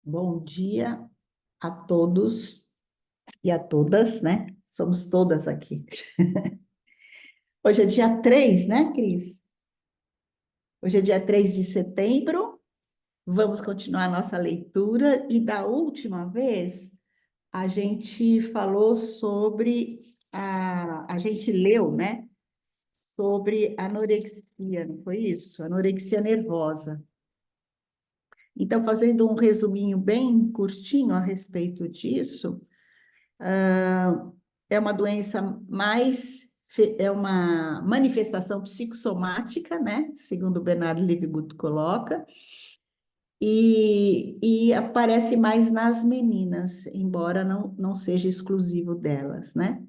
Bom dia a todos e a todas, né? Somos todas aqui. Hoje é dia 3, né, Cris? Hoje é dia 3 de setembro. Vamos continuar a nossa leitura. E da última vez, a gente falou sobre a gente leu, né? Sobre anorexia, não foi isso? Anorexia nervosa. Então, fazendo um resuminho bem curtinho a respeito disso. É uma doença é uma manifestação psicossomática, né? Segundo o Bernard Liebgut coloca, e aparece mais nas meninas, embora não seja exclusivo delas, né?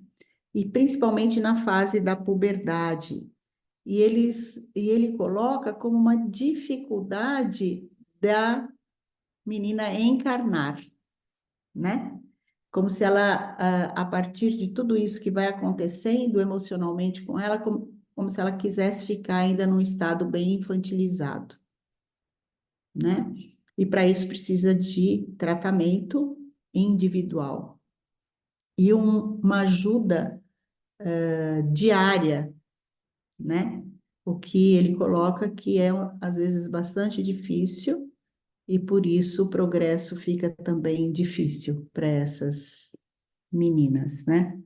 E principalmente na fase da puberdade. E ele coloca como uma dificuldade da menina encarnar, né? Como se ela, a partir de tudo isso que vai acontecendo emocionalmente com ela, como se ela quisesse ficar ainda num estado bem infantilizado, né? E para isso precisa de tratamento individual e uma ajuda diária, né? O que ele coloca que é, às vezes, bastante difícil e por isso o progresso fica também difícil para essas meninas, né?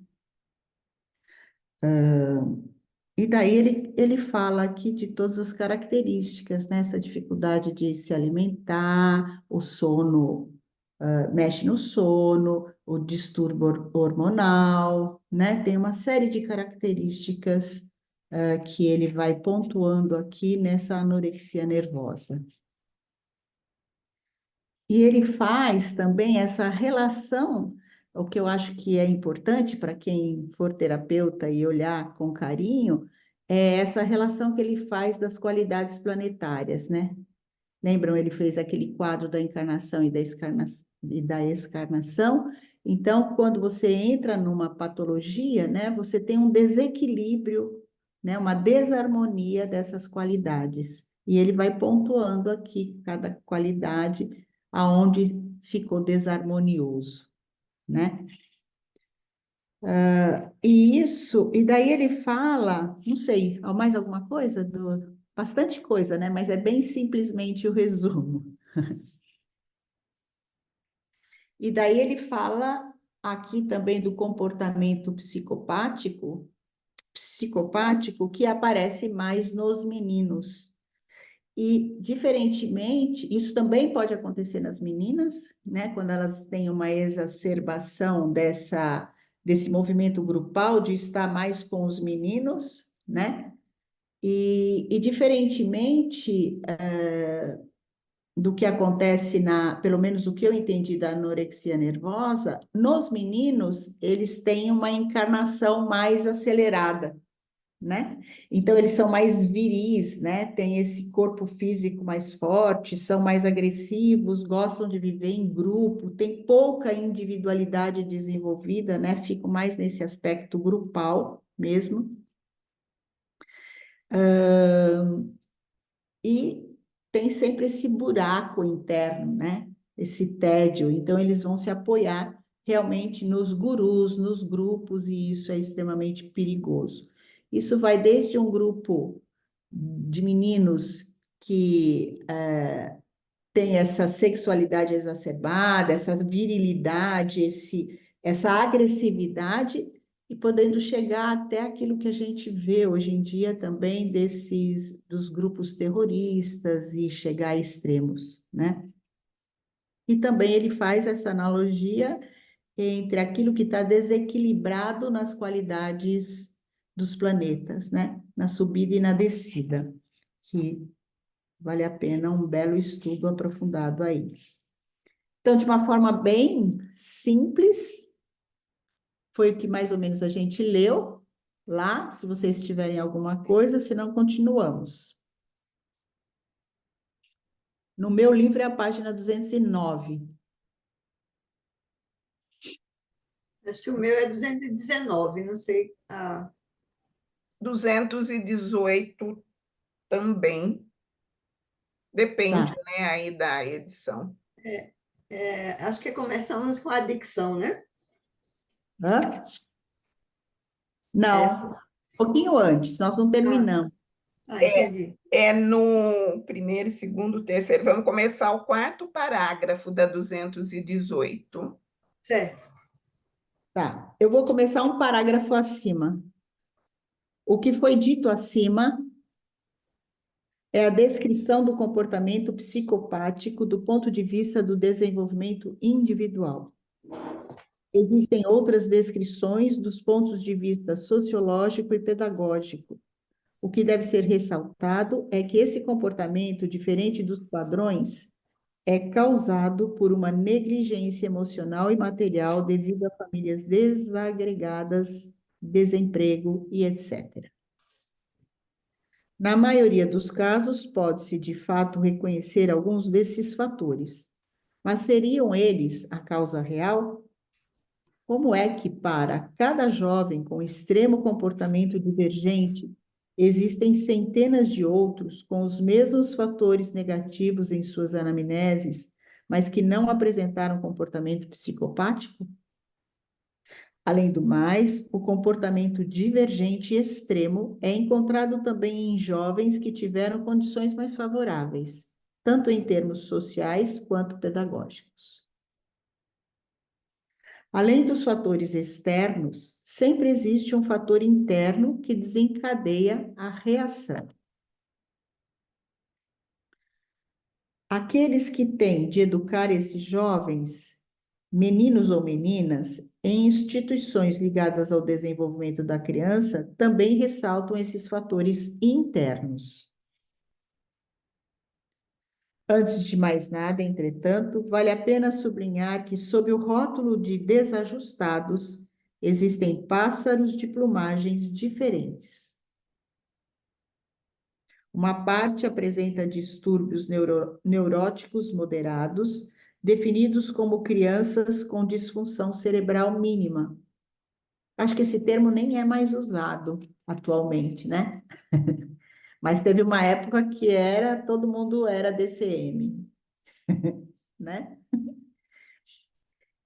E daí ele fala aqui de todas as características, né? Essa dificuldade de se alimentar, o sono, mexe no sono, o distúrbio hormonal, né? Tem uma série de características, que ele vai pontuando aqui nessa anorexia nervosa. E ele faz também essa relação, o que eu acho que é importante para quem for terapeuta e olhar com carinho, é essa relação que ele faz das qualidades planetárias, né? Lembram, ele fez aquele quadro da encarnação e da excarnação. Então, quando você entra numa patologia, né, você tem um desequilíbrio, né, uma desarmonia dessas qualidades. E ele vai pontuando aqui cada qualidade aonde ficou desarmonioso, né? E daí ele fala, não sei, mais alguma coisa bastante coisa, né? Mas é bem simplesmente o resumo. E daí ele fala aqui também do comportamento psicopático que aparece mais nos meninos. E, diferentemente, isso também pode acontecer nas meninas, né? Quando elas têm uma exacerbação desse movimento grupal de estar mais com os meninos, né? E diferentemente, do que acontece pelo menos o que eu entendi da anorexia nervosa, nos meninos, eles têm uma encarnação mais acelerada, né? Então, eles são mais viris, né? Têm esse corpo físico mais forte, são mais agressivos, gostam de viver em grupo, tem pouca individualidade desenvolvida, né? Ficam mais nesse aspecto grupal mesmo. E tem sempre esse buraco interno, né? Esse tédio. Então, eles vão se apoiar realmente nos gurus, nos grupos, e isso é extremamente perigoso. Isso vai desde um grupo de meninos que tem essa sexualidade exacerbada, essa virilidade, essa agressividade, e podendo chegar até aquilo que a gente vê hoje em dia também dos grupos terroristas e chegar a extremos, né? E também ele faz essa analogia entre aquilo que está desequilibrado nas qualidades dos planetas, né? Na subida e na descida, que vale a pena um belo estudo aprofundado aí. Então, de uma forma bem simples, foi o que mais ou menos a gente leu lá. Se vocês tiverem alguma coisa, senão continuamos. No meu livro é a página 209. Acho que o meu é 219, não sei. 218 também. Depende, Tá. né, aí da edição. Acho que começamos com a adicção, né? Hã? É, Não, um pouquinho antes, nós não ah, terminamos. entendi. É no primeiro, segundo, terceiro. Vamos começar o quarto parágrafo da 218. Certo. Tá, eu vou começar um parágrafo acima. O que foi dito acima é a descrição do comportamento psicopático do ponto de vista do desenvolvimento individual. Existem outras descrições dos pontos de vista sociológico e pedagógico. O que deve ser ressaltado é que esse comportamento, diferente dos padrões, é causado por uma negligência emocional e material devido a famílias desagregadas, desemprego e etc. Na maioria dos casos, pode-se de fato reconhecer alguns desses fatores, mas seriam eles a causa real? Como é que, para cada jovem com extremo comportamento divergente, existem centenas de outros com os mesmos fatores negativos em suas anamneses, mas que não apresentaram comportamento psicopático? Além do mais, o comportamento divergente extremo é encontrado também em jovens que tiveram condições mais favoráveis, tanto em termos sociais quanto pedagógicos. Além dos fatores externos, sempre existe um fator interno que desencadeia a reação. Aqueles que têm de educar esses jovens, meninos ou meninas, em instituições ligadas ao desenvolvimento da criança, também ressaltam esses fatores internos. Antes de mais nada, entretanto, vale a pena sublinhar que, sob o rótulo de desajustados, existem pássaros de plumagens diferentes. Uma parte apresenta distúrbios neuróticos moderados, definidos como crianças com disfunção cerebral mínima. Acho que esse termo nem é mais usado atualmente, né? Mas teve uma época que todo mundo era DCM, né?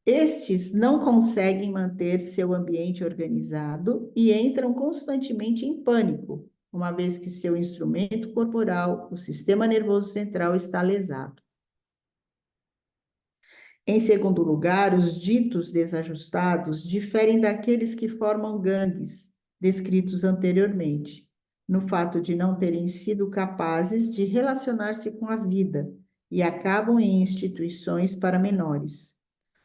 Estes não conseguem manter seu ambiente organizado e entram constantemente em pânico, uma vez que seu instrumento corporal, o sistema nervoso central, está lesado. Em segundo lugar, os ditos desajustados diferem daqueles que formam gangues, descritos anteriormente, no fato de não terem sido capazes de relacionar-se com a vida e acabam em instituições para menores,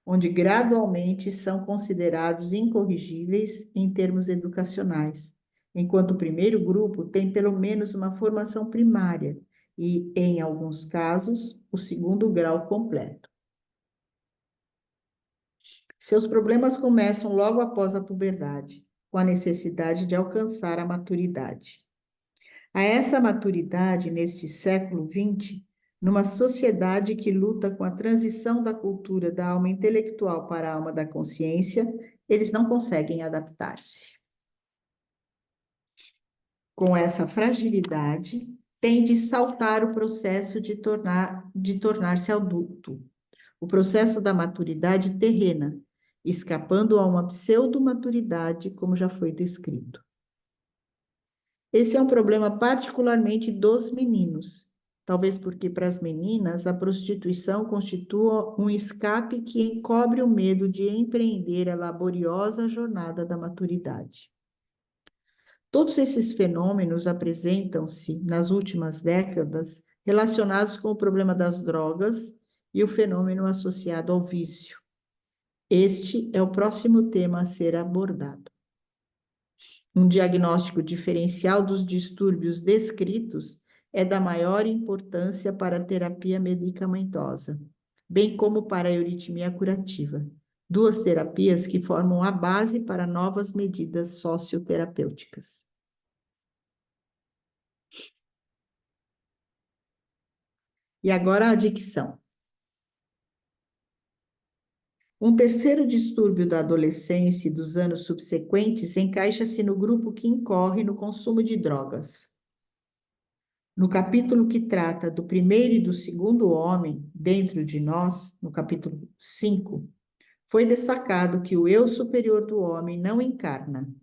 onde gradualmente são considerados incorrigíveis em termos educacionais, enquanto o primeiro grupo tem pelo menos uma formação primária e, em alguns casos, o segundo grau completo. Seus problemas começam logo após a puberdade, com a necessidade de alcançar a maturidade. A essa maturidade, neste século XX, numa sociedade que luta com a transição da cultura da alma intelectual para a alma da consciência, eles não conseguem adaptar-se. Com essa fragilidade, tem de saltar o processo de tornar-se adulto, o processo da maturidade terrena, escapando a uma pseudo-maturidade, como já foi descrito. Esse é um problema particularmente dos meninos, talvez porque para as meninas a prostituição constitua um escape que encobre o medo de empreender a laboriosa jornada da maturidade. Todos esses fenômenos apresentam-se, nas últimas décadas, relacionados com o problema das drogas e o fenômeno associado ao vício. Este é o próximo tema a ser abordado. Um diagnóstico diferencial dos distúrbios descritos é da maior importância para a terapia medicamentosa, bem como para a euritmia curativa, duas terapias que formam a base para novas medidas socioterapêuticas. E agora a adicção. Um terceiro distúrbio da adolescência e dos anos subsequentes encaixa-se no grupo que incorre no consumo de drogas. No capítulo que trata do primeiro e do segundo homem dentro de nós, no capítulo 5, foi destacado que o eu superior do homem não encarna,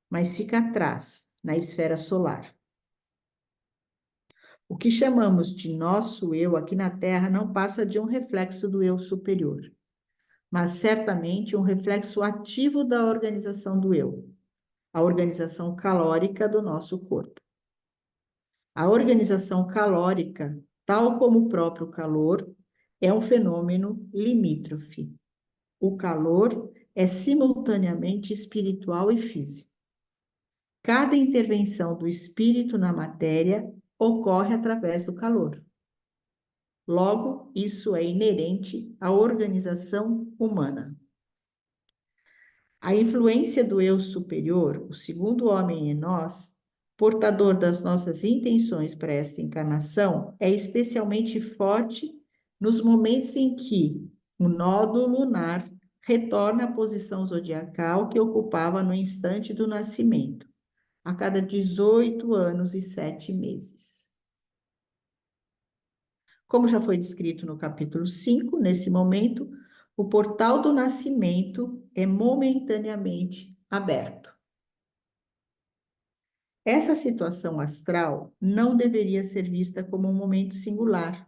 mas fica atrás, na esfera solar. O que chamamos de nosso eu aqui na Terra não passa de um reflexo do eu superior, mas certamente um reflexo ativo da organização do eu, a organização calórica do nosso corpo. A organização calórica, tal como o próprio calor, é um fenômeno limítrofe. O calor é simultaneamente espiritual e físico. Cada intervenção do espírito na matéria ocorre através do calor. Logo, isso é inerente à organização humana. A influência do eu superior, o segundo homem em nós, portador das nossas intenções para esta encarnação, é especialmente forte nos momentos em que o nódo lunar retorna à posição zodiacal que ocupava no instante do nascimento, a cada 18 anos e 7 meses. Como já foi descrito no capítulo 5, nesse momento, o portal do nascimento é momentaneamente aberto. Essa situação astral não deveria ser vista como um momento singular,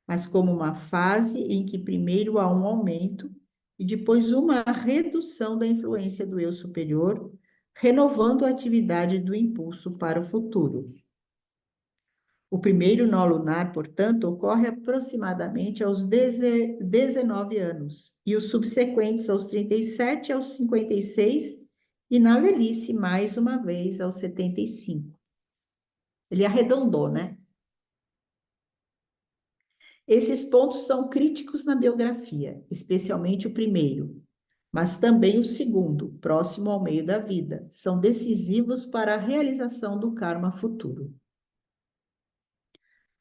mas como uma fase em que primeiro há um aumento e depois uma redução da influência do eu superior, renovando a atividade do impulso para o futuro. O primeiro nó lunar, portanto, ocorre aproximadamente aos 19 anos e os subsequentes aos 37, aos 56 e na velhice, mais uma vez, aos 75. Ele arredondou, né? Esses pontos são críticos na biografia, especialmente o primeiro, mas também o segundo, próximo ao meio da vida, são decisivos para a realização do karma futuro.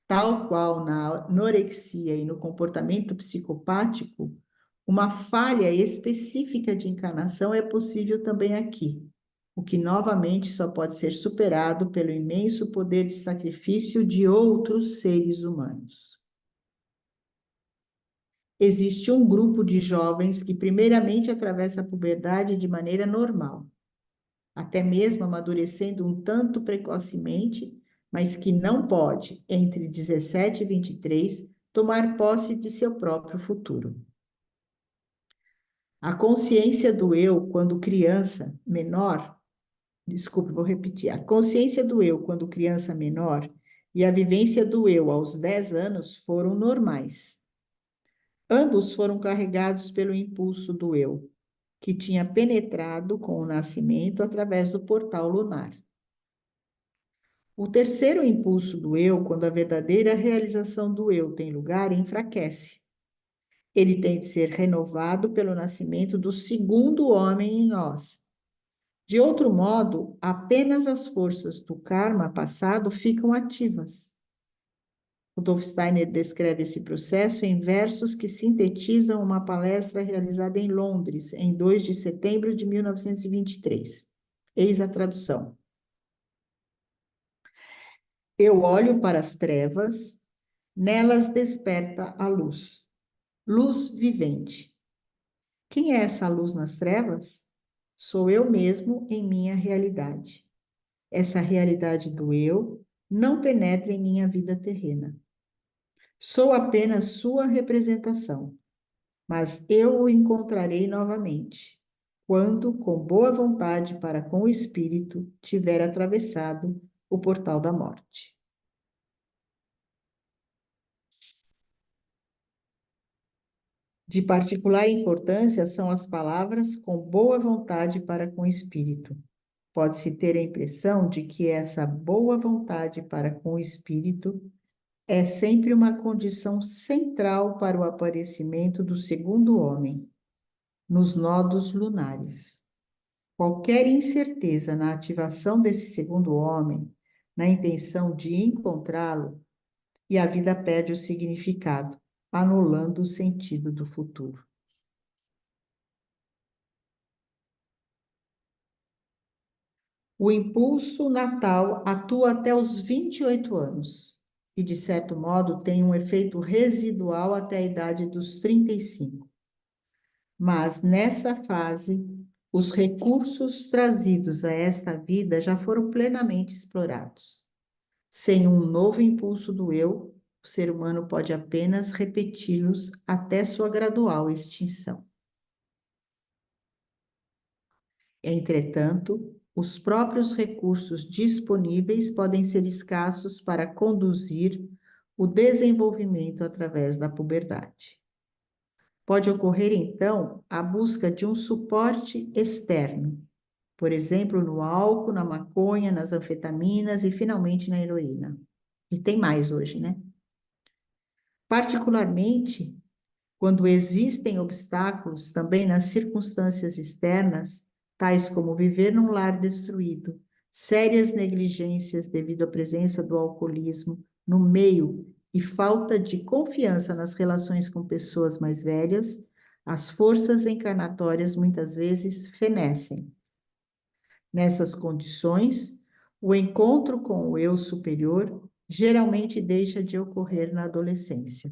Tal qual na anorexia e no comportamento psicopático, uma falha específica de encarnação é possível também aqui, o que novamente só pode ser superado pelo imenso poder de sacrifício de outros seres humanos. Existe um grupo de jovens que primeiramente atravessa a puberdade de maneira normal, até mesmo amadurecendo um tanto precocemente, mas que não pode, entre 17 e 23, tomar posse de seu próprio futuro. A consciência do eu quando criança menor, vou repetir, a consciência do eu quando criança menor e a vivência do eu aos 10 anos foram normais. Ambos foram carregados pelo impulso do eu, que tinha penetrado com o nascimento através do portal lunar. O terceiro impulso do eu, quando a verdadeira realização do eu tem lugar, enfraquece. Ele tem de ser renovado pelo nascimento do segundo homem em nós. De outro modo, apenas as forças do karma passado ficam ativas. Rudolf Steiner descreve esse processo em versos que sintetizam uma palestra realizada em Londres, em 2 de setembro de 1923. Eis a tradução. Eu olho para as trevas, nelas desperta a luz. Luz vivente. Quem é essa luz nas trevas? Sou eu mesmo em minha realidade. Essa realidade do eu não penetra em minha vida terrena. Sou apenas sua representação, mas eu o encontrarei novamente, quando, com boa vontade para com o espírito, tiver atravessado o portal da morte. De particular importância são as palavras com boa vontade para com o espírito. Pode-se ter a impressão de que essa boa vontade para com o espírito é sempre uma condição central para o aparecimento do segundo homem, nos nodos lunares. Qualquer incerteza na ativação desse segundo homem, na intenção de encontrá-lo, e a vida perde o significado, anulando o sentido do futuro. O impulso natal atua até os 28 anos e, de certo modo, tem um efeito residual até a idade dos 35. Mas, nessa fase, os recursos trazidos a esta vida já foram plenamente explorados. Sem um novo impulso do eu, o ser humano pode apenas repeti-los até sua gradual extinção. Entretanto, os próprios recursos disponíveis podem ser escassos para conduzir o desenvolvimento através da puberdade. Pode ocorrer, então, a busca de um suporte externo, por exemplo, no álcool, na maconha, nas anfetaminas e, finalmente, na heroína. E tem mais hoje, né? Particularmente, quando existem obstáculos também nas circunstâncias externas, tais como viver num lar destruído, sérias negligências devido à presença do alcoolismo no meio e falta de confiança nas relações com pessoas mais velhas, as forças encarnatórias muitas vezes fenecem. Nessas condições, o encontro com o eu superior geralmente deixa de ocorrer na adolescência.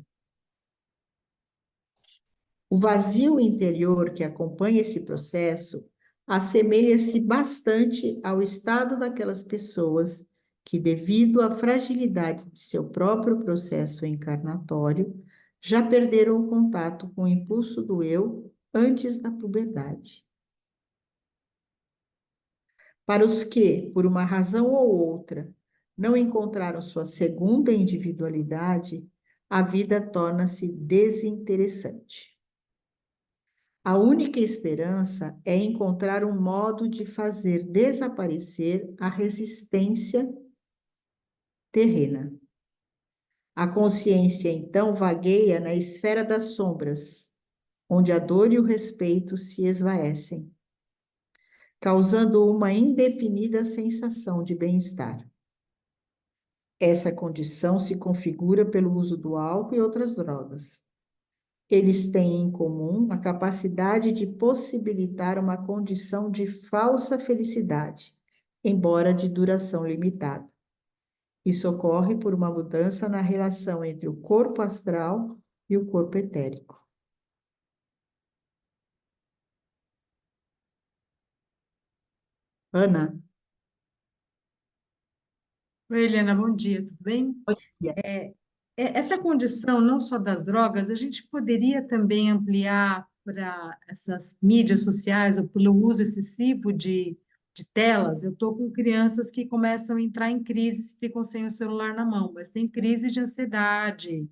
O vazio interior que acompanha esse processo assemelha-se bastante ao estado daquelas pessoas que, devido à fragilidade de seu próprio processo encarnatório, já perderam o contato com o impulso do eu antes da puberdade. Para os que, por uma razão ou outra, não encontraram sua segunda individualidade, a vida torna-se desinteressante. A única esperança é encontrar um modo de fazer desaparecer a resistência terrena. A consciência, então, vagueia na esfera das sombras, onde a dor e o respeito se esvaecem, causando uma indefinida sensação de bem-estar. Essa condição se configura pelo uso do álcool e outras drogas. Eles têm em comum a capacidade de possibilitar uma condição de falsa felicidade, embora de duração limitada. Isso ocorre por uma mudança na relação entre o corpo astral e o corpo etérico. Ana? Oi, Helena, bom dia, tudo bem? Bom dia. Essa condição, não só das drogas, a gente poderia também ampliar para essas mídias sociais ou pelo uso excessivo de telas. Eu estou com crianças que começam a entrar em crise se ficam sem o celular na mão, mas tem crise de ansiedade,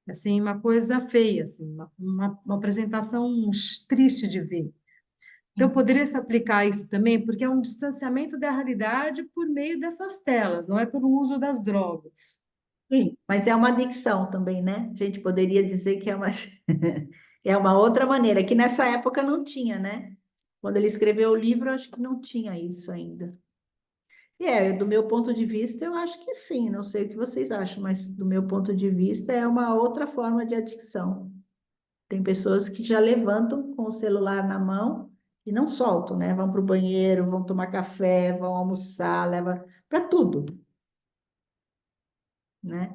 assim, uma coisa feia, assim, uma apresentação triste de ver. Então, poderia se aplicar isso também, porque é um distanciamento da realidade por meio dessas telas, não é pelo uso das drogas. Sim, mas é uma adicção também, né? A gente poderia dizer que é uma, é uma outra maneira, que nessa época não tinha, né? Quando ele escreveu o livro, eu acho que não tinha isso ainda. Do meu ponto de vista, eu acho que sim, não sei o que vocês acham, mas do meu ponto de vista é uma outra forma de adicção. Tem pessoas que já levantam com o celular na mão e não soltam, né? Vão para o banheiro, vão tomar café, vão almoçar, leva para tudo, né?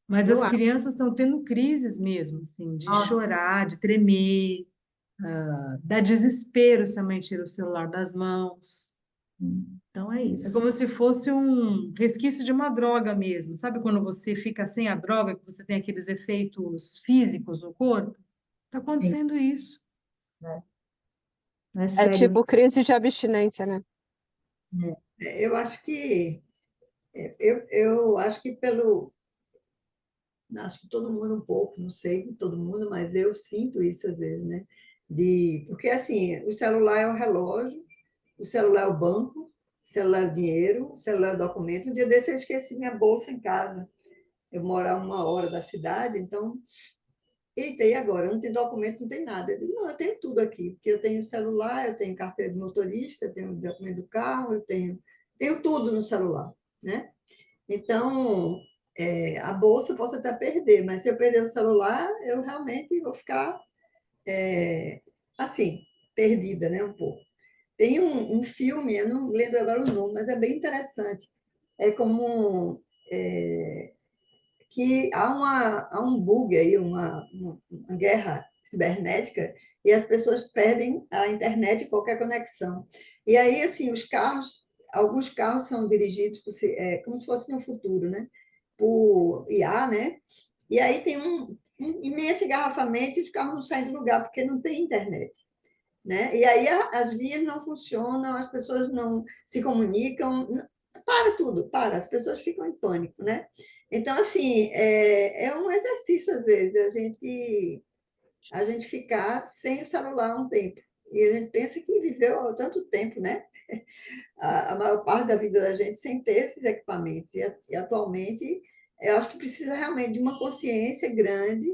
Mas Eu as acho. crianças estão tendo crises mesmo, assim, de Nossa, chorar, de tremer, dá desespero se a mãe tira o celular das mãos. então é É isso. como se fosse um resquício de uma droga mesmo. Sabe quando você fica sem a droga, que você tem aqueles efeitos físicos no corpo? Está Sim, acontecendo isso. né? Não é É sério. tipo crise de abstinência, né? Né? Eu acho que eu acho que acho que todo mundo um pouco, não sei todo mundo, mas eu sinto isso às vezes, né? Porque assim, o celular é o relógio, o celular é o banco, o celular é o dinheiro, o celular é o documento. Um dia desse eu esqueci minha bolsa em casa. Eu moro a 1 hora da cidade, então, eita, e agora? Eu não tenho documento, não tem nada. Eu digo, não, eu tenho tudo aqui, porque eu tenho celular, eu tenho carteira de motorista, eu tenho documento do carro, tenho tudo no celular, né? Então, a bolsa eu posso até perder, mas se eu perder o celular, eu realmente vou ficar, assim, perdida, né, um pouco. Tem um filme, eu não lembro agora o nome, mas é bem interessante. É como que há um bug aí, uma guerra cibernética, e as pessoas perdem a internet e qualquer conexão. E aí, assim, alguns carros são dirigidos como se fosse no futuro, né? Por IA, né? E aí tem um imenso engarrafamento e os carros não saem do lugar porque não tem internet. Né? E aí as vias não funcionam, as pessoas não se comunicam, para tudo, as pessoas ficam em pânico, né? Então, assim, é um exercício, às vezes, a gente ficar sem o celular um tempo. E a gente pensa que viveu há tanto tempo, né? A maior parte da vida da gente sem ter esses equipamentos. E atualmente, eu acho que precisa realmente de uma consciência grande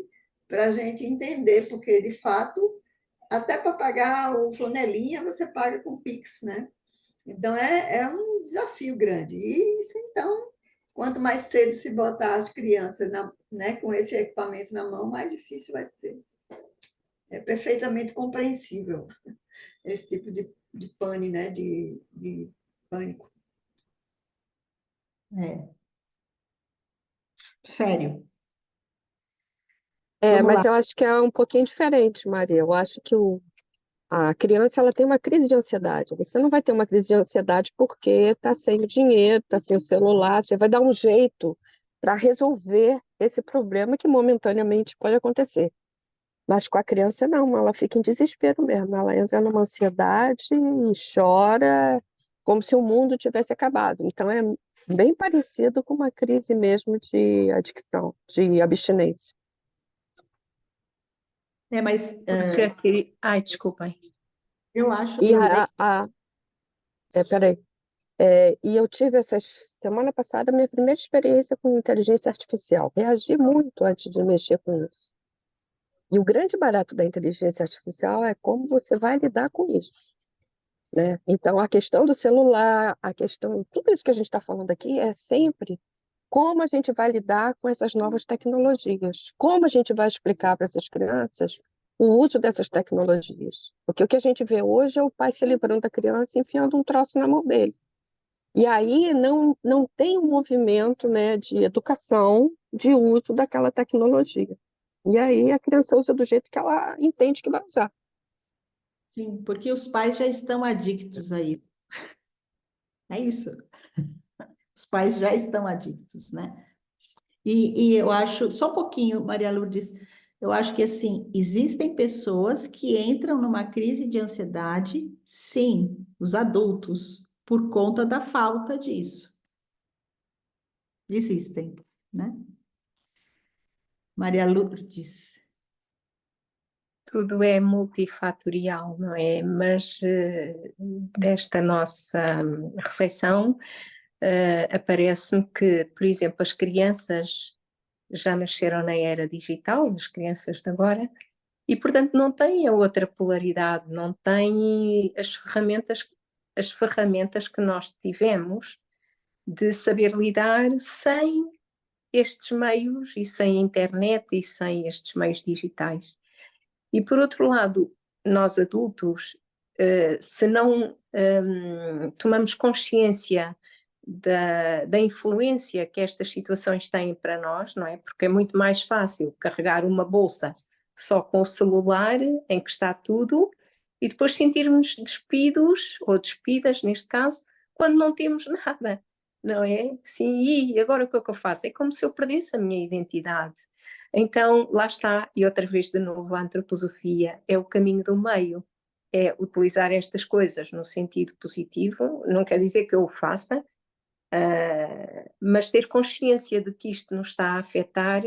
para a gente entender, porque, de fato, até para pagar o flanelinha, você paga com Pix, né? Então, é um desafio grande. E isso, então, quanto mais cedo se botar as crianças né, com esse equipamento na mão, mais difícil vai ser. É perfeitamente compreensível esse tipo de pane, né? De pânico. É, sério. Vamos Mas lá. eu acho que é um pouquinho diferente, Maria. Eu acho que a criança ela tem uma crise de ansiedade. Você não vai ter uma crise de ansiedade porque está sem dinheiro, está sem o celular. Você vai dar um jeito para resolver esse problema que momentaneamente pode acontecer. Mas com a criança, não, ela fica em desespero mesmo. Ela entra numa ansiedade e chora como se o mundo tivesse acabado. Então, é bem parecido com uma crise mesmo de adicção, de abstinência. Mas Porque ai, desculpem. eu acho, E eu leio. peraí. E eu tive essa semana passada a minha primeira experiência com inteligência artificial. Reagi muito antes de mexer com isso. E o grande barato da inteligência artificial é como você vai lidar com isso, né? Então, a questão do celular, tudo isso que a gente está falando aqui é sempre como a gente vai lidar com essas novas tecnologias, como a gente vai explicar para essas crianças o uso dessas tecnologias. Porque o que a gente vê hoje é o pai se livrando da criança e enfiando um troço na mão dele. E aí não tem um movimento, né, de educação, de uso daquela tecnologia. E aí a criança usa do jeito que ela entende que vai usar. Sim, porque os pais já estão adictos a isso. É isso. Os pais já estão adictos, né? E eu acho, só um pouquinho, Maria Lourdes, eu acho que assim, existem pessoas que entram numa crise de ansiedade, sim, os adultos, por conta da falta disso. Existem, né? Maria Lourdes. Tudo é multifatorial, não é? Mas desta nossa reflexão, aparece-me que, por exemplo, as crianças já nasceram na era digital, as crianças de agora, e portanto não têm a outra polaridade, não têm as ferramentas que nós tivemos de saber lidar sem estes meios e sem a internet e sem estes meios digitais. E por outro lado, nós adultos, se não tomamos consciência da influência que estas situações têm para nós, não é? Porque é muito mais fácil carregar uma bolsa só com o celular, em que está tudo, e depois sentirmos despidos, ou despidas neste caso, quando não temos nada, não é? Sim, e agora o que é que eu faço? É como se eu perdesse a minha identidade. Então, lá está, e outra vez de novo, a antroposofia é o caminho do meio, é utilizar estas coisas no sentido positivo, não quer dizer que eu o faça, mas ter consciência de que isto nos está a afetar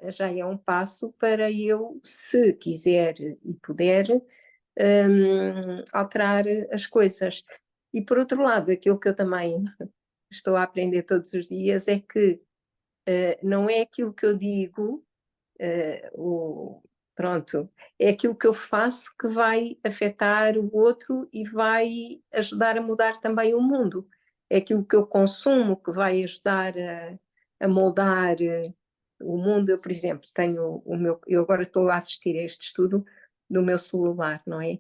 já é um passo para eu, se quiser e puder, alterar as coisas. E por outro lado, aquilo que eu também estou a aprender todos os dias é que não é aquilo que eu digo, pronto, é aquilo que eu faço que vai afetar o outro e vai ajudar a mudar também o mundo. É aquilo que eu consumo que vai ajudar a moldar o mundo. Eu, por exemplo, tenho eu agora estou a assistir a este estudo do meu celular, não é?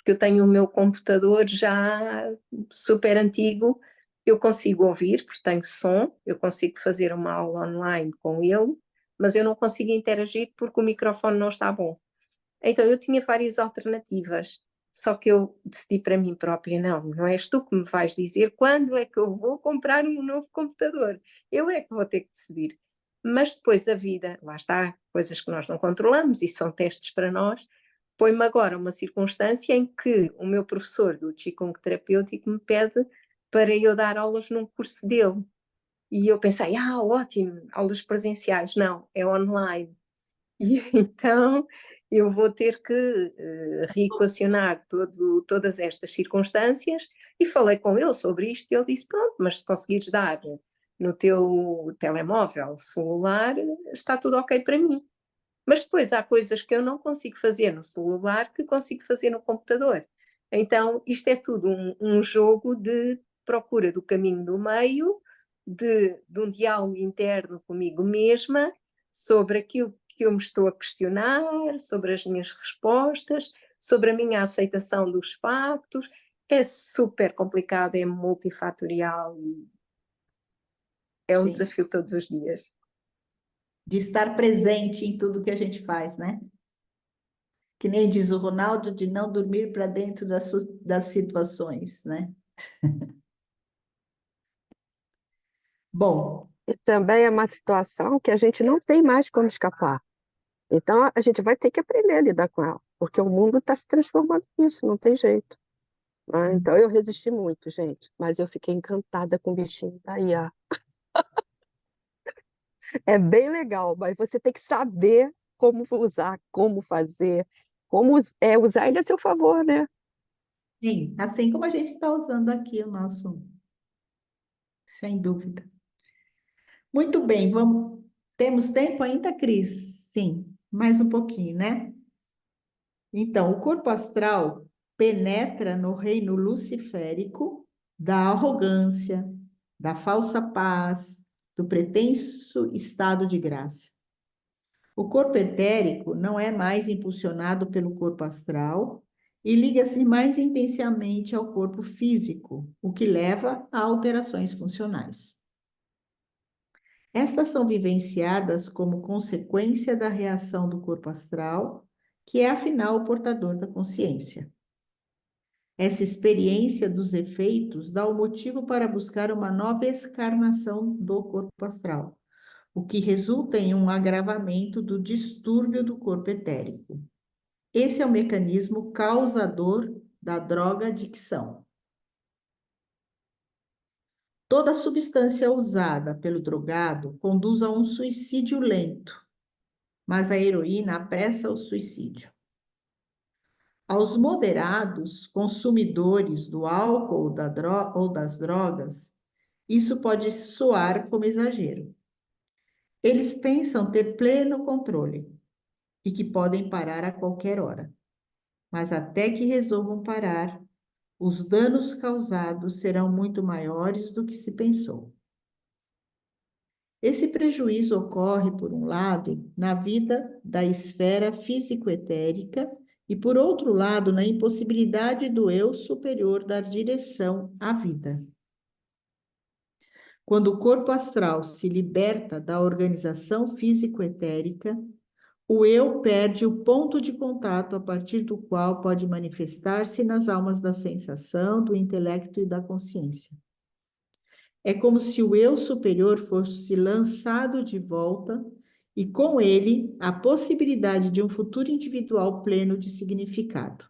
porque eu tenho o meu computador já super antigo, eu consigo ouvir, porque tenho som, eu consigo fazer uma aula online com ele, mas eu não consigo interagir porque o microfone não está bom. Então eu tinha várias alternativas, só que eu decidi para mim própria, não és tu que me vais dizer quando é que eu vou comprar um novo computador, eu é que vou ter que decidir. Mas depois a vida, lá está, coisas que nós não controlamos e são testes para nós, põe-me agora uma circunstância em que o meu professor do Qigong terapêutico me pede para eu dar aulas num curso dele. E eu pensei, ótimo, aulas presenciais. Não, é online. E então eu vou ter que reequacionar todas estas circunstâncias e falei com ele sobre isto e ele disse, pronto, mas se conseguires dar no teu telemóvel, celular, está tudo ok para mim. Mas depois há coisas que eu não consigo fazer no celular que consigo fazer no computador. Então isto é tudo um jogo de procura do caminho do meio, de um diálogo interno comigo mesma, sobre aquilo que eu me estou a questionar, sobre as minhas respostas, sobre a minha aceitação dos factos. É super complicado, é multifatorial e é um Sim. desafio todos os dias. De estar presente em tudo que a gente faz, né? Que nem diz o Ronaldo, de não dormir para dentro das situações, né? Bom, E também é uma situação que a gente não tem mais como escapar. Então, a gente vai ter que aprender a lidar com ela, porque o mundo está se transformando nisso, não tem jeito, né? Então, eu resisti muito, gente, mas eu fiquei encantada com o bichinho da IA. É bem legal, mas você tem que saber como usar, como fazer, usar ele a seu favor, né? sim, assim como a gente está usando aqui o nosso, sem dúvida. Muito bem, vamos. Temos tempo ainda, Cris? Sim, mais um pouquinho, né? Então, o corpo astral penetra no reino luciférico da arrogância, da falsa paz, do pretenso estado de graça. O corpo etérico não é mais impulsionado pelo corpo astral e liga-se mais intensamente ao corpo físico, o que leva a alterações funcionais. Estas são vivenciadas como consequência da reação do corpo astral, que é afinal o portador da consciência. Essa experiência dos efeitos dá o motivo para buscar uma nova excarnação do corpo astral, o que resulta em um agravamento do distúrbio do corpo etérico. Esse é o mecanismo causador da drogadicção. Toda substância usada pelo drogado conduz a um suicídio lento, mas a heroína apressa o suicídio. Aos moderados consumidores do álcool ou das drogas, isso pode soar como exagero. Eles pensam ter pleno controle e que podem parar a qualquer hora. Mas até que resolvam parar, os danos causados serão muito maiores do que se pensou. Esse prejuízo ocorre, por um lado, na vida da esfera físico-etérica e, por outro lado, na impossibilidade do eu superior dar direção à vida. Quando o corpo astral se liberta da organização físico-etérica, o eu perde o ponto de contato a partir do qual pode manifestar-se nas almas da sensação, do intelecto e da consciência. É como se o eu superior fosse lançado de volta e, com ele, a possibilidade de um futuro individual pleno de significado.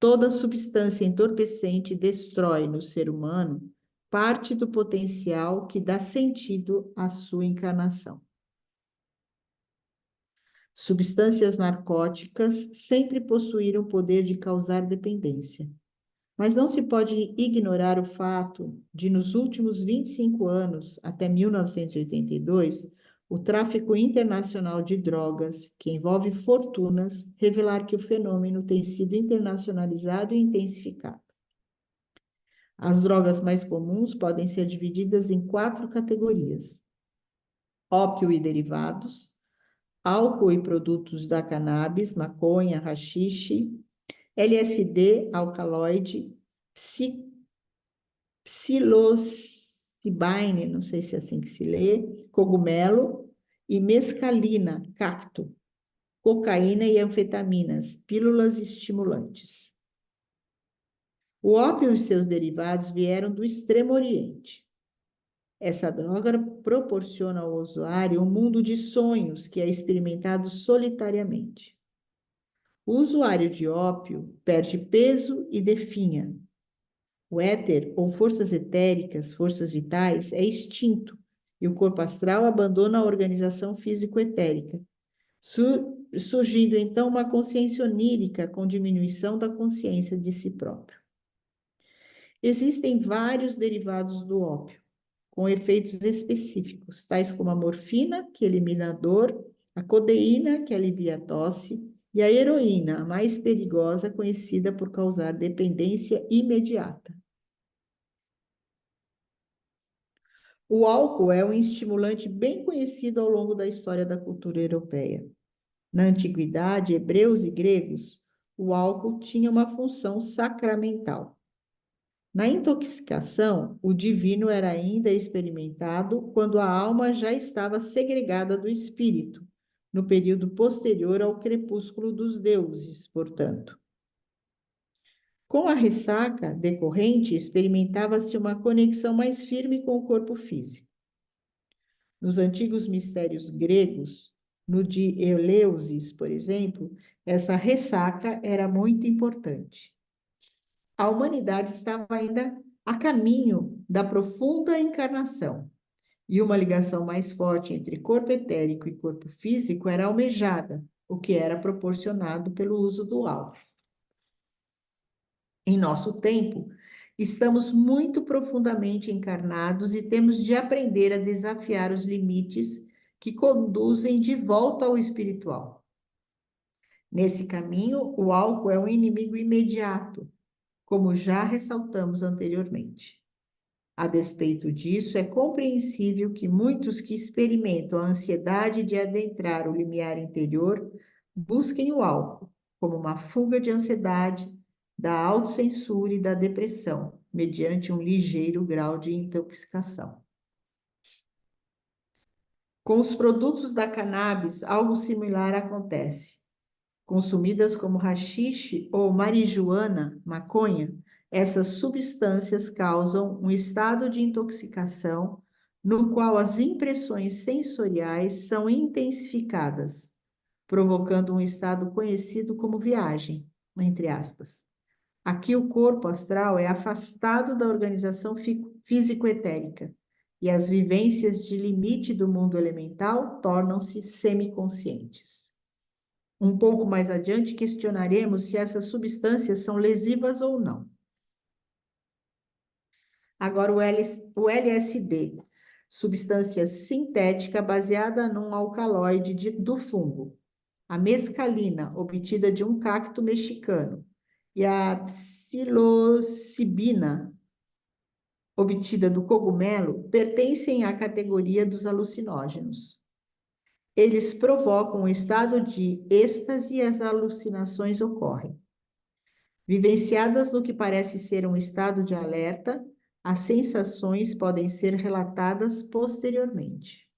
Toda substância entorpecente destrói no ser humano parte do potencial que dá sentido à sua encarnação. Substâncias narcóticas sempre possuíram o poder de causar dependência. Mas não se pode ignorar o fato de, nos últimos 25 anos, até 1982, o tráfico internacional de drogas, que envolve fortunas, revelar que o fenômeno tem sido internacionalizado e intensificado. As drogas mais comuns podem ser divididas em 4 categorias: ópio e derivados, álcool e produtos da cannabis, maconha, haxixe, LSD, alcaloide, psilocibine, não sei se é assim que se lê, cogumelo, e mescalina, cacto, cocaína e anfetaminas, pílulas estimulantes. O ópio e seus derivados vieram do Extremo Oriente. Essa droga proporciona ao usuário um mundo de sonhos que é experimentado solitariamente. O usuário de ópio perde peso e definha. O éter, ou forças etéricas, forças vitais, é extinto e o corpo astral abandona a organização físico-etérica, surgindo então uma consciência onírica com diminuição da consciência de si próprio. Existem vários derivados do ópio, com efeitos específicos, tais como a morfina, que elimina a dor, a codeína, que alivia a tosse, e a heroína, a mais perigosa, conhecida por causar dependência imediata. O álcool é um estimulante bem conhecido ao longo da história da cultura europeia. Na antiguidade, hebreus e gregos, o álcool tinha uma função sacramental. Na intoxicação, o divino era ainda experimentado quando a alma já estava segregada do espírito, no período posterior ao crepúsculo dos deuses, portanto. Com a ressaca decorrente, experimentava-se uma conexão mais firme com o corpo físico. Nos antigos mistérios gregos, no de Eleusis, por exemplo, essa ressaca era muito importante. A humanidade estava ainda a caminho da profunda encarnação, e uma ligação mais forte entre corpo etérico e corpo físico era almejada, o que era proporcionado pelo uso do álcool. Em nosso tempo, estamos muito profundamente encarnados e temos de aprender a desafiar os limites que conduzem de volta ao espiritual. Nesse caminho, o álcool é um inimigo imediato, como já ressaltamos anteriormente. A despeito disso, é compreensível que muitos que experimentam a ansiedade de adentrar o limiar interior busquem o álcool como uma fuga de ansiedade, da autocensura e da depressão, mediante um ligeiro grau de intoxicação. Com os produtos da cannabis, algo similar acontece. Consumidas como haxixe ou marijuana, maconha, essas substâncias causam um estado de intoxicação no qual as impressões sensoriais são intensificadas, provocando um estado conhecido como viagem, entre aspas. Aqui o corpo astral é afastado da organização físico-etérica e as vivências de limite do mundo elemental tornam-se semiconscientes. Um pouco mais adiante, questionaremos se essas substâncias são lesivas ou não. Agora, o LSD, substância sintética baseada num alcaloide do fungo. A mescalina, obtida de um cacto mexicano. E a psilocibina, obtida do cogumelo, pertencem à categoria dos alucinógenos. Eles provocam um estado de êxtase e as alucinações ocorrem. Vivenciadas no que parece ser um estado de alerta, as sensações podem ser relatadas posteriormente.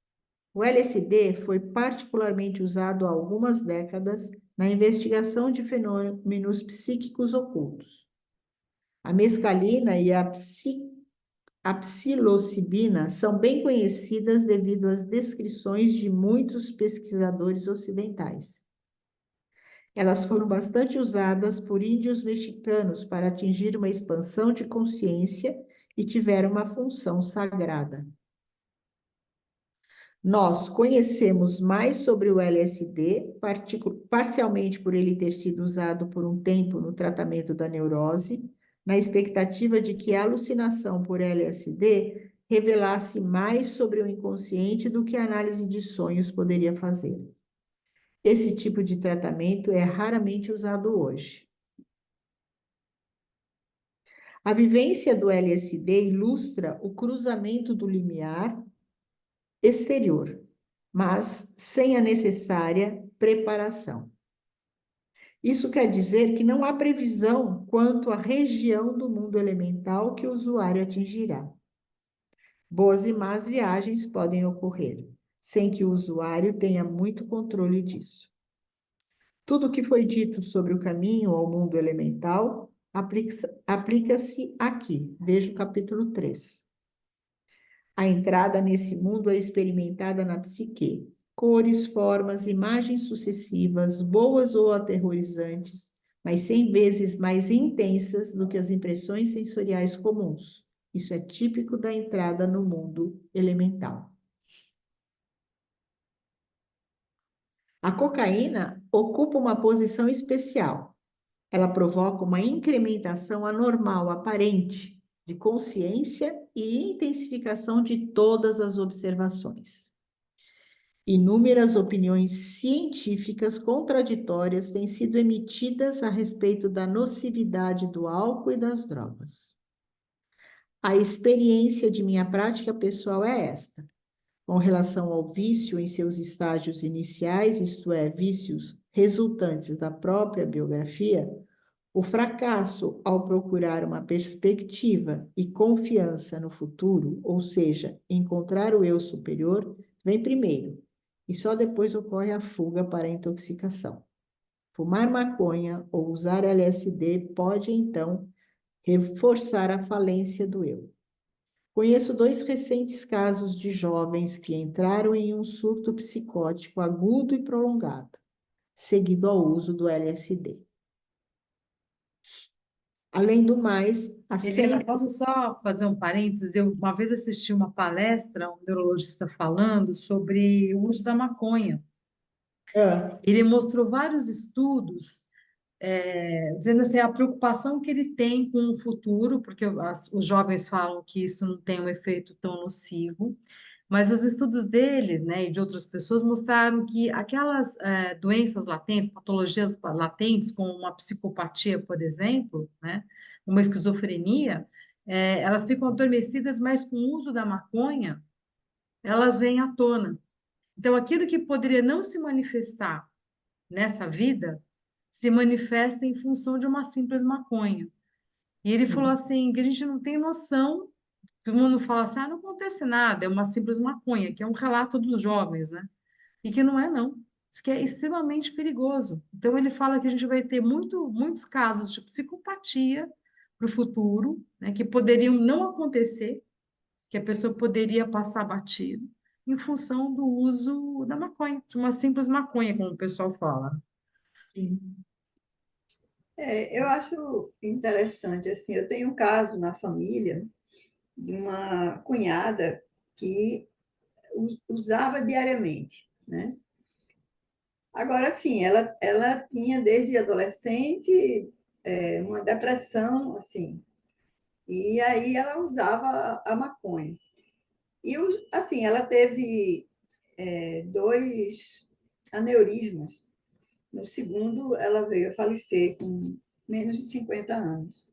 O LSD foi particularmente usado há algumas décadas na investigação de fenômenos psíquicos ocultos. A mescalina e a psilocibina são bem conhecidas devido às descrições de muitos pesquisadores ocidentais. Elas foram bastante usadas por índios mexicanos para atingir uma expansão de consciência e tiveram uma função sagrada. Nós conhecemos mais sobre o LSD, parcialmente por ele ter sido usado por um tempo no tratamento da neurose, na expectativa de que a alucinação por LSD revelasse mais sobre o inconsciente do que a análise de sonhos poderia fazer. Esse tipo de tratamento é raramente usado hoje. A vivência do LSD ilustra o cruzamento do limiar exterior, mas sem a necessária preparação. Isso quer dizer que não há previsão quanto à região do mundo elemental que o usuário atingirá. Boas e más viagens podem ocorrer, sem que o usuário tenha muito controle disso. Tudo o que foi dito sobre o caminho ao mundo elemental aplica-se aqui. Veja o capítulo 3. A entrada nesse mundo é experimentada na psique. Cores, formas, imagens sucessivas, boas ou aterrorizantes, mas 100 vezes mais intensas do que as impressões sensoriais comuns. Isso é típico da entrada no mundo elemental. A cocaína ocupa uma posição especial. Ela provoca uma incrementação anormal aparente de consciência e intensificação de todas as observações. Inúmeras opiniões científicas contraditórias têm sido emitidas a respeito da nocividade do álcool e das drogas. A experiência de minha prática pessoal é esta. Com relação ao vício em seus estágios iniciais, isto é, vícios resultantes da própria biografia, o fracasso ao procurar uma perspectiva e confiança no futuro, ou seja, encontrar o eu superior, vem primeiro, e só depois ocorre a fuga para a intoxicação. Fumar maconha ou usar LSD pode, então, reforçar a falência do eu. Conheço 2 recentes casos de jovens que entraram em um surto psicótico agudo e prolongado, seguido ao uso do LSD. Além do mais, Helena, posso só fazer um parênteses? Eu uma vez assisti uma palestra, um neurologista falando sobre o uso da maconha. Ele mostrou vários estudos dizendo assim, a preocupação que ele tem com o futuro, porque os jovens falam que isso não tem um efeito tão nocivo, mas os estudos dele, né, e de outras pessoas mostraram que aquelas doenças latentes, patologias latentes, como uma psicopatia, por exemplo, né, uma esquizofrenia, elas ficam adormecidas, mas com o uso da maconha, elas vêm à tona. Então, aquilo que poderia não se manifestar nessa vida, se manifesta em função de uma simples maconha. E ele falou assim, que a gente não tem noção, todo mundo fala assim, não acontece nada, é uma simples maconha, que é um relato dos jovens, né? E que não é, não. Isso que é extremamente perigoso. Então, ele fala que a gente vai ter muitos casos de psicopatia para o futuro, né, que poderiam não acontecer, que a pessoa poderia passar batido, em função do uso da maconha, de uma simples maconha, como o pessoal fala. sim. Eu acho interessante, assim, eu tenho um caso na família de uma cunhada que usava diariamente, né? Agora, sim, ela tinha desde adolescente uma depressão, assim, e aí ela usava a maconha. E, assim, ela teve 2 aneurismas. No segundo, ela veio a falecer com menos de 50 anos.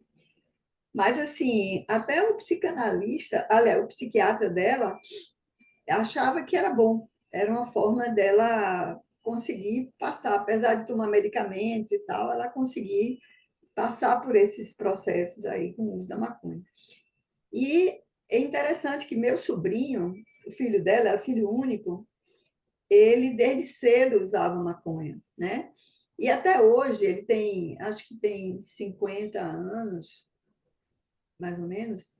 Mas, assim, até o psicanalista, aliás, o psiquiatra dela, achava que era bom. Era uma forma dela conseguir passar, apesar de tomar medicamentos e tal, ela conseguir passar por esses processos aí com o uso da maconha. E é interessante que meu sobrinho, o filho dela, era filho único, ele desde cedo usava maconha, né? E até hoje ele tem, acho que tem 50 anos, mais ou menos.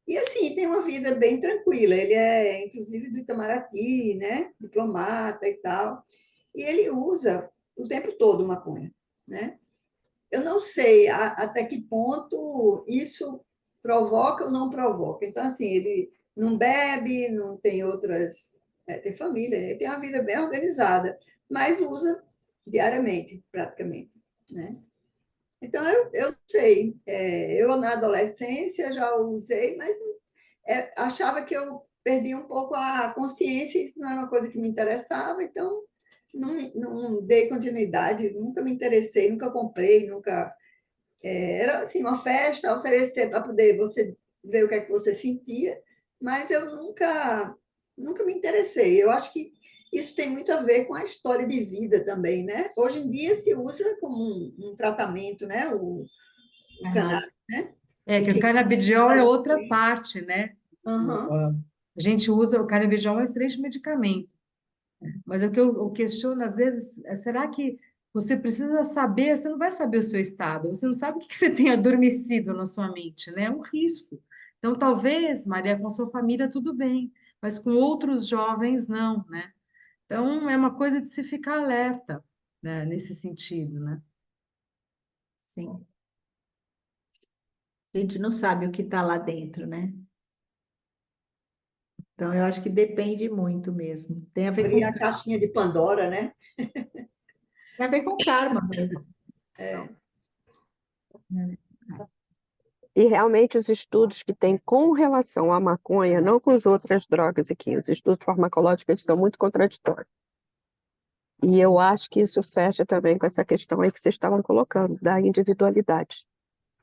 E assim, tem uma vida bem tranquila. Ele é, inclusive, do Itamaraty, né? Diplomata e tal. E ele usa o tempo todo maconha, né? Eu não sei até que ponto isso provoca ou não provoca. Então, assim, ele não bebe, não tem outras. Tem família, ele tem uma vida bem organizada, mas usa diariamente, praticamente, né? Então, eu não sei. Eu, na adolescência, já usei, mas achava que eu perdi um pouco a consciência, isso não era uma coisa que me interessava, então não dei continuidade, nunca me interessei, nunca comprei, nunca. Era assim, uma festa, oferecer para poder você ver o que é que você sentia, mas eu nunca me interessei. Eu acho que isso tem muito a ver com a história de vida também, né? Hoje em dia se usa como um tratamento, né? O Aham. cannabis, né? É E que o que canabidiol é outra parte, né? Aham. A gente usa o canabidiol é um excelente medicamento. Mas o que eu questiono às vezes é, será que você precisa saber, você não vai saber o seu estado, você não sabe o que que você tem adormecido na sua mente, né? É um risco. Então, talvez, Maria, com sua família tudo bem, mas com outros jovens não, né? Então, é uma coisa de se ficar alerta, né, nesse sentido, né? Sim. A gente não sabe o que está lá dentro, né? Então, eu acho que depende muito mesmo. Abrir a caixinha de Pandora, né? Tem a ver com karma mesmo. E realmente os estudos que tem com relação à maconha, não com as outras drogas aqui, os estudos farmacológicos eles são muito contraditórios. E eu acho que isso fecha também com essa questão aí que vocês estavam colocando, da individualidade.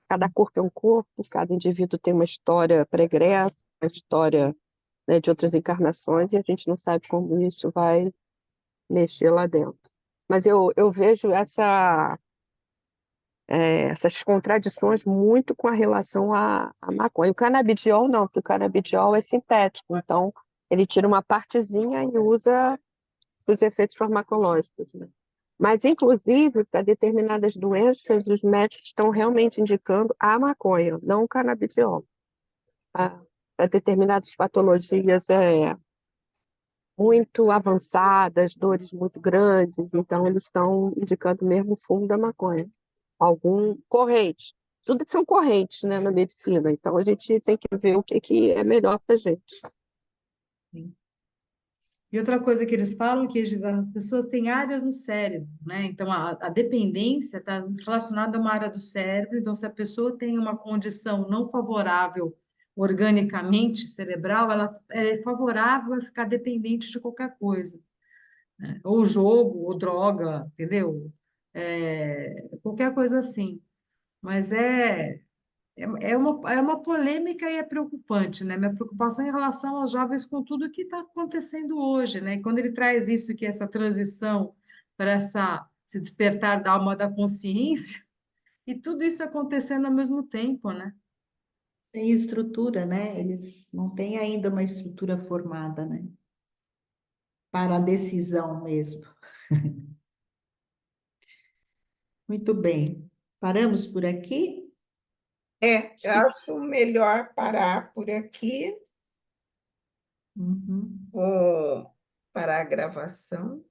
Cada corpo é um corpo, cada indivíduo tem uma história pregressa, uma história, né, de outras encarnações, e a gente não sabe como isso vai mexer lá dentro. Mas eu vejo essas contradições muito com a relação à maconha. O canabidiol não, porque o canabidiol é sintético, então ele tira uma partezinha e usa os efeitos farmacológicos, né? Mas, inclusive, para determinadas doenças, os médicos estão realmente indicando a maconha, não o canabidiol. Para determinadas patologias muito avançadas, dores muito grandes, então eles estão indicando mesmo o fumo da maconha. Algum corrente. Tudo são correntes, né, na medicina, então a gente tem que ver o que é melhor para a gente. E outra coisa que eles falam é que as pessoas têm áreas no cérebro, né? Então, a dependência está relacionada a uma área do cérebro. Então, se a pessoa tem uma condição não favorável organicamente cerebral, ela é favorável a ficar dependente de qualquer coisa, né? Ou jogo, ou droga, entendeu? Qualquer coisa assim. Mas é uma polêmica e é preocupante, né? Minha preocupação em relação aos jovens com tudo que está acontecendo hoje, né? E quando ele traz isso, que é essa transição para se despertar da alma da consciência, e tudo isso acontecendo ao mesmo tempo, né? Tem estrutura, né? Eles não têm ainda uma estrutura formada, né? Para a decisão mesmo. Muito bem. Paramos por aqui? Eu acho melhor parar por aqui, Uhum. vou parar a gravação.